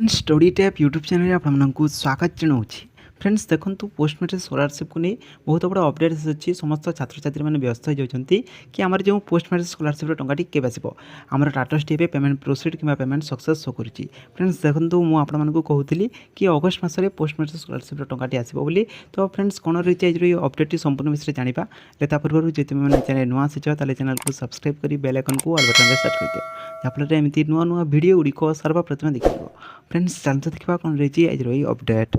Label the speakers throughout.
Speaker 1: Study tap YouTube channel आपको स्वागत जनाऊँगी। Friends देखो पोस्ट मैट्रिक स्कॉलरशिप को नहीं बहुत बड़ा अपडेट अच्छी समस्त छात्र छात्री मैंने व्यस्त हो जाती कि आम जो पोस्ट मैट्रिक स्कॉलरशिप टंकाटी के आसो आम टाटस टी पेमेंट प्रोसीड कि पेमेंट सक्सेस शो कर। फ्रेंड्स देखो मुझे कहूली कि अगस्ट मसरे पोस्ट मैट्रिक स्कॉलरशिप टंकाटी आसो बोली। तो फ्रेंड्स कौन रही है अपडेट संपूर्ण विषय जाना पूर्व जो मैंने चैनल नुआ आसी चैनल को सब्सक्राइब कर बेल आइकन को ऑल बटन सेट कर दियो जहाँफल एमती नुआ नुआ वीडियो गुड़िक सर्वप्रथम देखिए। फ्रेंड्स चलते देखा कौन रही आज रही अपडेट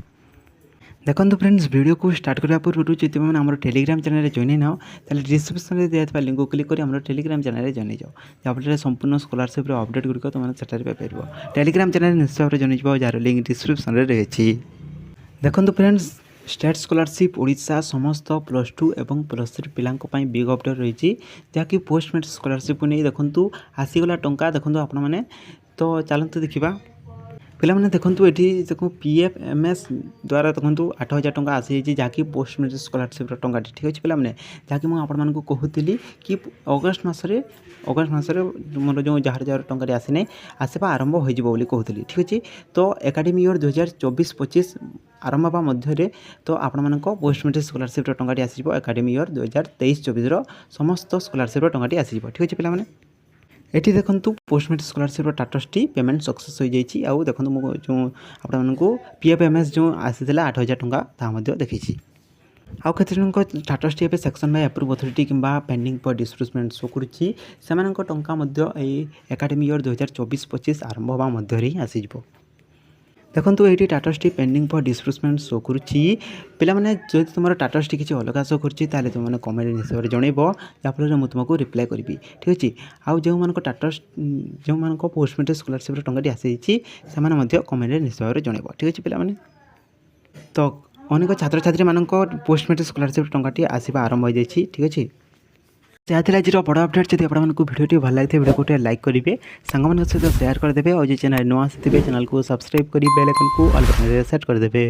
Speaker 1: देखो। फ्रेंड्स वीडियो को स्टार्ट करने पूर्व जो मैंने आम टेलीग्राम चैनल जॉइन ना तो डिस्क्रिप्शन में दिखाई लिंक को क्लिक कर आम टेलीग्राम चैनल जॉइन जाओ जहाँफल संपूर्ण स्कॉलरशिप अपडेट गुड़िक तुम सेठार पाइपर। टेलीग्राम चैनल निश्चय भाव जॉइन जाओ जार लिंक डिस्क्रिप्शन में रही। देखो फ्रेंड्स स्टेट स्कॉलरशिप ओडिशा समस्त +2 और +3 पिलांई बिग अपडेट रही जहाँकि पोस्ट मैट्रिक स्कॉलरशिप को नहीं देखो आसीगला टंका देखो आपण मैंने। तो चलते देखा पिलाने देखो ये देखो PFMS द्वारा देखो 8,000 टंका आसी जहाँकि पोस्ट मैट्रिक स्कॉलरशिप टंका ठीक अच्छे पिलाने जहाँकि मुझे कहूली कि अगस्ट मसरे मोर जो जार जार टंका आसी आसवा आरंभ हो कहूली ठीक अच्छे। तो एकाडेमी ईयर 2024-25 आरंभ हवा मध्य तो आपण मान पोस्ट मैट्रिक स्कॉलरशिप टंका आसो एकाडेमी ईयर 2023-24 समस्त स्कॉलरशिप टंका आसो ठीक अच्छे पिलाने। एटी देखो post matric scholarship टाटस T payment success हो जाइए। आउ देखो जो आपको PFMS जो आसी 8,000 टंका ता देखी आउ के टाटस टी सेक्शन बाय अप्रूव अथॉरिटी कि पेंडिंग फॉर डिस्बर्समेंट शो करुच्ची से टंका एकाडेमी ईयर 2024-25 आरंभ हवा मध्य आसीज। देखो ये टाटस टी पेंडिंग फॉर डिस्बर्समेंट शो करुच्ची पिलाने जो तुम टाटस टी किसी अलग शो कर तुमने कमेंट हिसाब से जनइब जहाँफल मुझे तुमको रिप्लाई करी ठीक अच्छे। आउ जो मान टाटस जो मान पोस्ट मैट्रिक स्कॉलरशिप टंका आसी से कमेंट निश्चय भाव जनइब ठीक अच्छे पिलाने। तो अनेक छात्र छात्री मान पोस्ट मैट्रिक स्कॉलरशिप टंका आसवा आरंभ हो जाए ठीक अच्छे। आज बड़ अपडेट जब आपको वीडियो भल लगे वीडियो को लाइक करेंगे सांग सहित सेयार करदे और जो चैनल नुआ आसी चैनल को सब्सक्राइब कर बेल आइकन को ऑल बटन सेट करदे।